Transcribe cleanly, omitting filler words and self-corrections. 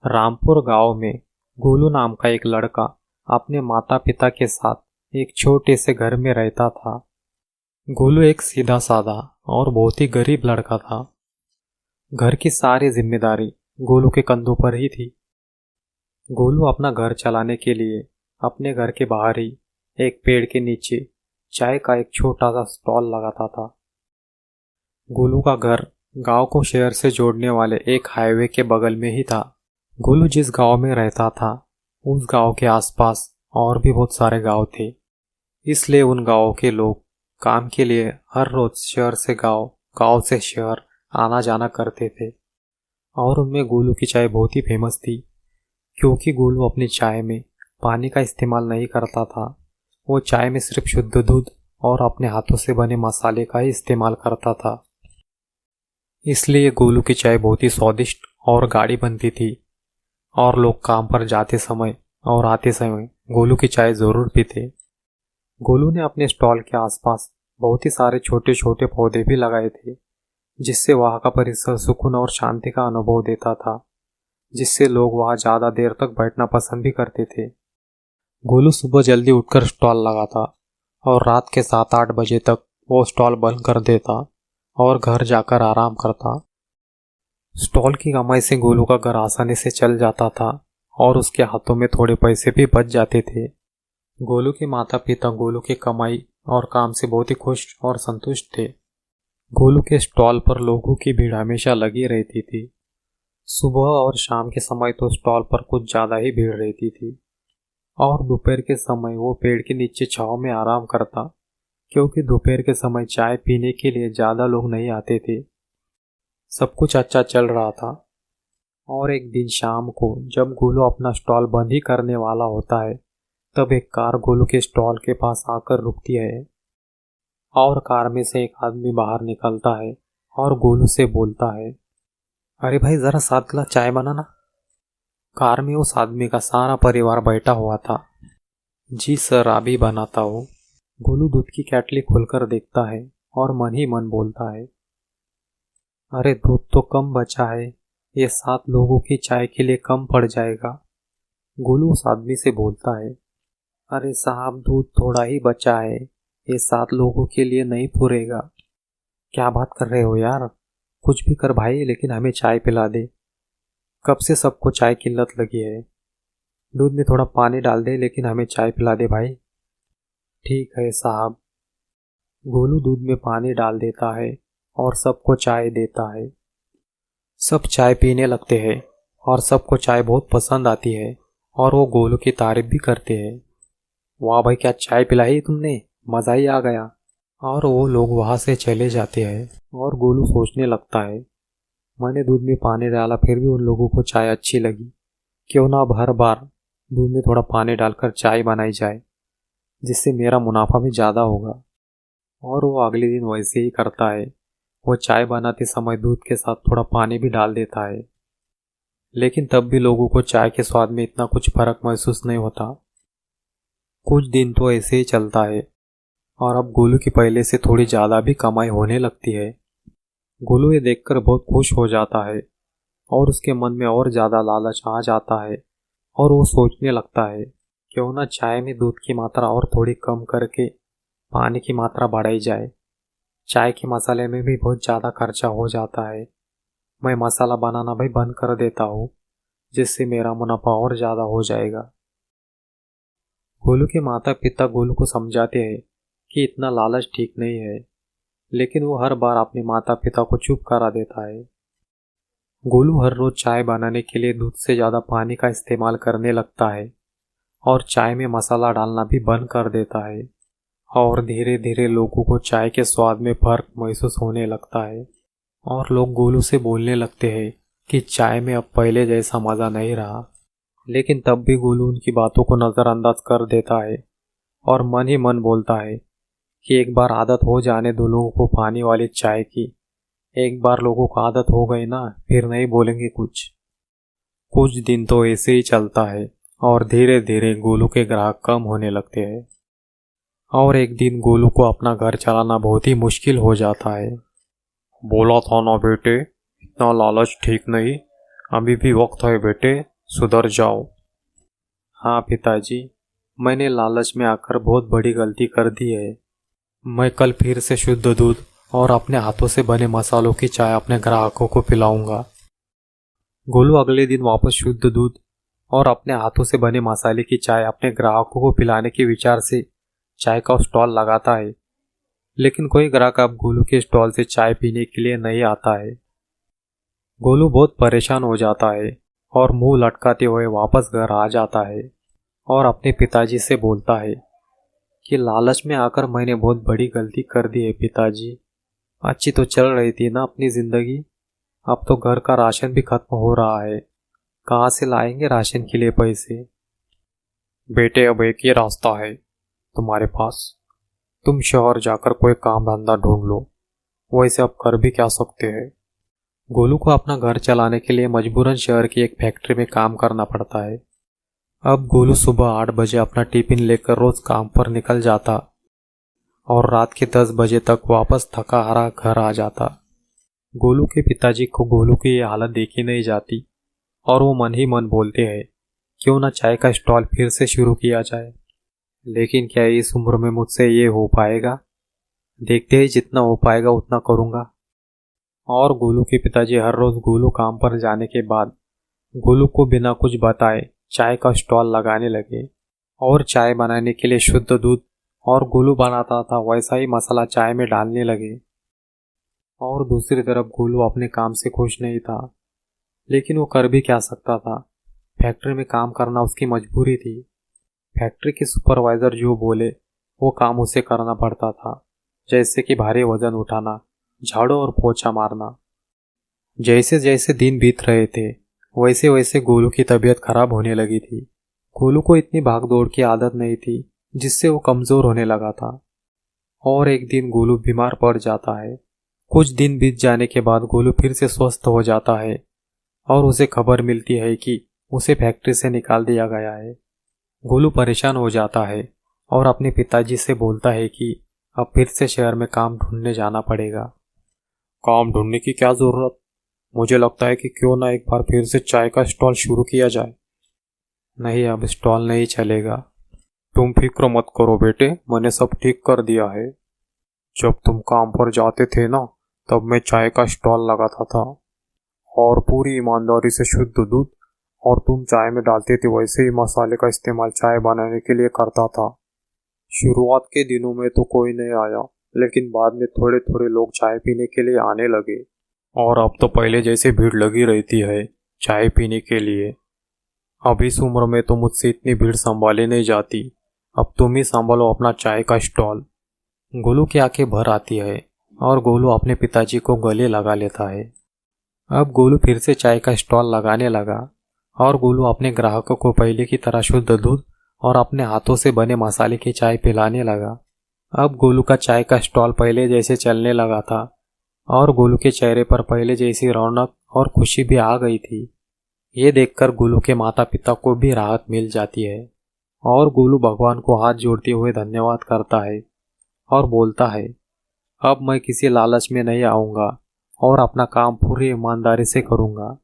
रामपुर गांव में गोलू नाम का एक लड़का अपने माता पिता के साथ एक छोटे से घर में रहता था। गोलू एक सीधा साधा और बहुत ही गरीब लड़का था। घर की सारी जिम्मेदारी गोलू के कंधों पर ही थी। गोलू अपना घर चलाने के लिए अपने घर के बाहर ही एक पेड़ के नीचे चाय का एक छोटा सा स्टॉल लगाता था। गोलू का घर गांव को शहर से जोड़ने वाले एक हाईवे के बगल में ही था। गोलू जिस गांव में रहता था उस गांव के आसपास और भी बहुत सारे गांव थे, इसलिए उन गांवों के लोग काम के लिए हर रोज शहर से गांव, गांव से शहर आना जाना करते थे। और उनमें गोलू की चाय बहुत ही फेमस थी, क्योंकि गोलू अपनी चाय में पानी का इस्तेमाल नहीं करता था। वो चाय में सिर्फ शुद्ध दूध और अपने हाथों से बने मसाले का ही इस्तेमाल करता था। इसलिए गोलू की चाय बहुत ही स्वादिष्ट और गाढ़ी बनती थी, और लोग काम पर जाते समय और आते समय गोलू की चाय जरूर पीते। गोलू ने अपने स्टॉल के आसपास बहुत ही सारे छोटे छोटे पौधे भी लगाए थे, जिससे वहाँ का परिसर सुकून और शांति का अनुभव देता था, जिससे लोग वहाँ ज़्यादा देर तक बैठना पसंद भी करते थे। गोलू सुबह जल्दी उठकर स्टॉल लगाता और रात के 7-8 बजे तक वो स्टॉल बंद कर देता और घर जाकर आराम करता। स्टॉल की कमाई से गोलू का घर आसानी से चल जाता था और उसके हाथों में थोड़े पैसे भी बच जाते थे। गोलू के माता पिता गोलू की कमाई और काम से बहुत ही खुश और संतुष्ट थे। गोलू के स्टॉल पर लोगों की भीड़ हमेशा लगी रहती थी। सुबह और शाम के समय तो स्टॉल पर कुछ ज़्यादा ही भीड़ रहती थी, और दोपहर के समय वो पेड़ के नीचे छांव में आराम करता, क्योंकि दोपहर के समय चाय पीने के लिए ज़्यादा लोग नहीं आते थे। सब कुछ अच्छा चल रहा था, और एक दिन शाम को जब गोलू अपना स्टॉल बंद ही करने वाला होता है, तब एक कार गोलू के स्टॉल के पास आकर रुकती है, और कार में से एक आदमी बाहर निकलता है और गोलू से बोलता है, अरे भाई ज़रा 7 गिलास चाय बनाना। कार में उस आदमी का सारा परिवार बैठा हुआ था। जी सर, अभी बनाता हूँ। गोलू दूध की केटली खोलकर देखता है और मन ही मन बोलता है, अरे दूध तो कम बचा है, ये 7 लोगों की चाय के लिए कम पड़ जाएगा। गोलू उस आदमी से बोलता है, अरे साहब दूध थोड़ा ही बचा है, ये 7 लोगों के लिए नहीं पूरेगा। क्या बात कर रहे हो यार, कुछ भी कर भाई, लेकिन हमें चाय पिला दे। कब से सबको चाय की लत लगी है। दूध में थोड़ा पानी डाल दे, लेकिन हमें चाय पिला दे भाई। ठीक है साहब। गोलू दूध में पानी डाल देता है और सबको चाय देता है। सब चाय पीने लगते हैं और सबको चाय बहुत पसंद आती है, और वो गोलू की तारीफ भी करते हैं। वाह भाई, क्या चाय पिलाई तुमने, मज़ा ही आ गया। और वो लोग वहाँ से चले जाते हैं, और गोलू सोचने लगता है, मैंने दूध में पानी डाला फिर भी उन लोगों को चाय अच्छी लगी, क्यों ना अब हर बार दूध में थोड़ा पानी डालकर चाय बनाई जाए, जिससे मेरा मुनाफा भी ज़्यादा होगा। और वो अगले दिन वैसे ही करता है। वो चाय बनाते समय दूध के साथ थोड़ा पानी भी डाल देता है, लेकिन तब भी लोगों को चाय के स्वाद में इतना कुछ फर्क महसूस नहीं होता। कुछ दिन तो ऐसे ही चलता है, और अब गोलू की पहले से थोड़ी ज़्यादा भी कमाई होने लगती है। गोलू ये देखकर बहुत खुश हो जाता है, और उसके मन में और ज़्यादा लालच आ जाता है, और वो सोचने लगता है, क्यों ना चाय में दूध की मात्रा और थोड़ी कम करके पानी की मात्रा बढ़ाई जाए। चाय के मसाले में भी बहुत ज़्यादा खर्चा हो जाता है। मैं मसाला बनाना भी बंद कर देता हूँ, जिससे मेरा मुनाफा और ज़्यादा हो जाएगा। गोलू के माता पिता गोलू को समझाते हैं कि इतना लालच ठीक नहीं है, लेकिन वो हर बार अपने माता पिता को चुप करा देता है। गोलू हर रोज़ चाय बनाने के लिए दूध से ज़्यादा पानी का इस्तेमाल करने लगता है, और चाय में मसाला डालना भी बंद कर देता है, और धीरे धीरे लोगों को चाय के स्वाद में फर्क महसूस होने लगता है, और लोग गोलू से बोलने लगते हैं कि चाय में अब पहले जैसा मज़ा नहीं रहा। लेकिन तब भी गोलू उनकी बातों को नज़रअंदाज कर देता है, और मन ही मन बोलता है कि एक बार आदत हो जाने दो लोगों को पानी वाली चाय की। एक बार लोगों को आदत हो गई ना, फिर नहीं बोलेंगे कुछ। कुछ दिन तो ऐसे ही चलता है, और धीरे धीरे गोलू के ग्राहक कम होने लगते हैं, और एक दिन गोलू को अपना घर चलाना बहुत ही मुश्किल हो जाता है। बोला था ना बेटे, इतना लालच ठीक नहीं, अभी भी वक्त है बेटे, सुधर जाओ। हाँ पिताजी, मैंने लालच में आकर बहुत बड़ी गलती कर दी है। मैं कल फिर से शुद्ध दूध और अपने हाथों से बने मसालों की चाय अपने ग्राहकों को पिलाऊंगा। गोलू अगले दिन वापस शुद्ध दूध और अपने हाथों से बने मसाले की चाय अपने ग्राहकों को पिलाने के विचार से चाय का स्टॉल लगाता है। लेकिन कोई ग्राहक अब गोलू के स्टॉल से चाय पीने के लिए नहीं आता है। गोलू बहुत परेशान हो जाता है और मुंह लटकाते हुए वापस घर आ जाता है और अपने पिताजी से बोलता है कि लालच में आकर मैंने बहुत बड़ी गलती कर दी है पिताजी। अच्छी तो चल रही थी ना अपनी जिंदगी, अब तो घर का राशन भी खत्म हो रहा है, कहाँ से लाएंगे राशन के लिए पैसे। बेटे अब एक ही रास्ता है तुम्हारे पास, तुम शहर जाकर कोई काम धंधा ढूंढ लो, वैसे अब कर भी क्या सकते हैं। गोलू को अपना घर चलाने के लिए मजबूरन शहर की एक फैक्ट्री में काम करना पड़ता है। अब गोलू सुबह 8 बजे अपना टिफिन लेकर रोज काम पर निकल जाता और रात के 10 बजे तक वापस थका हारा घर आ जाता। गोलू के पिताजी को गोलू की ये हालत देखी नहीं जाती और वो मन ही मन बोलते हैं क्यों ना चाय का स्टॉल फिर से शुरू किया जाए। लेकिन क्या इस उम्र में मुझसे ये हो पाएगा? देखते ही जितना हो पाएगा उतना करूँगा। और गोलू के पिताजी हर रोज गोलू काम पर जाने के बाद गोलू को बिना कुछ बताए चाय का स्टॉल लगाने लगे और चाय बनाने के लिए शुद्ध दूध और गोलू बनाता था वैसा ही मसाला चाय में डालने लगे। और दूसरी तरफ गोलू अपने काम से खुश नहीं था, लेकिन वो कर भी क्या सकता था, फैक्ट्री में काम करना उसकी मजबूरी थी। फैक्ट्री के सुपरवाइजर जो बोले वो काम उसे करना पड़ता था, जैसे कि भारी वजन उठाना, झाड़ू और पोछा मारना। जैसे जैसे दिन बीत रहे थे वैसे वैसे गोलू की तबीयत खराब होने लगी थी। गोलू को इतनी भागदौड़ की आदत नहीं थी, जिससे वो कमजोर होने लगा था। और एक दिन गोलू बीमार पड़ जाता है। कुछ दिन बीत जाने के बाद गोलू फिर से स्वस्थ हो जाता है और उसे खबर मिलती है कि उसे फैक्ट्री से निकाल दिया गया है। गोलू परेशान हो जाता है और अपने पिताजी से बोलता है कि अब फिर से शहर में काम ढूंढने जाना पड़ेगा। काम ढूंढने की क्या जरूरत, मुझे लगता है कि क्यों ना एक बार फिर से चाय का स्टॉल शुरू किया जाए। नहीं, अब स्टॉल नहीं चलेगा। तुम फिक्र मत करो बेटे, मैंने सब ठीक कर दिया है। जब तुम काम पर जाते थे ना, तब मैं चाय का स्टॉल लगाता था और पूरी ईमानदारी से शुद्ध दूध और तुम चाय में डालते थे वैसे ही मसाले का इस्तेमाल चाय बनाने के लिए करता था। शुरुआत के दिनों में तो कोई नहीं आया, लेकिन बाद में थोड़े थोड़े लोग चाय पीने के लिए आने लगे और अब तो पहले जैसे भीड़ लगी रहती है चाय पीने के लिए। अब इस उम्र में तो मुझसे इतनी भीड़ संभाली नहीं जाती, अब तुम ही संभालो अपना चाय का स्टॉल। गोलू की आंखें भर आती है और गोलू अपने पिताजी को गले लगा लेता है। अब गोलू फिर से चाय का स्टॉल लगाने लगा और गोलू अपने ग्राहकों को पहले की तरह शुद्ध दूध और अपने हाथों से बने मसाले की चाय पिलाने लगा। अब गोलू का चाय का स्टॉल पहले जैसे चलने लगा था और गोलू के चेहरे पर पहले जैसी रौनक और खुशी भी आ गई थी। ये देखकर गोलू के माता पिता को भी राहत मिल जाती है और गोलू भगवान को हाथ जोड़ते हुए धन्यवाद करता है और बोलता है, अब मैं किसी लालच में नहीं आऊँगा और अपना काम पूरी ईमानदारी से करूँगा।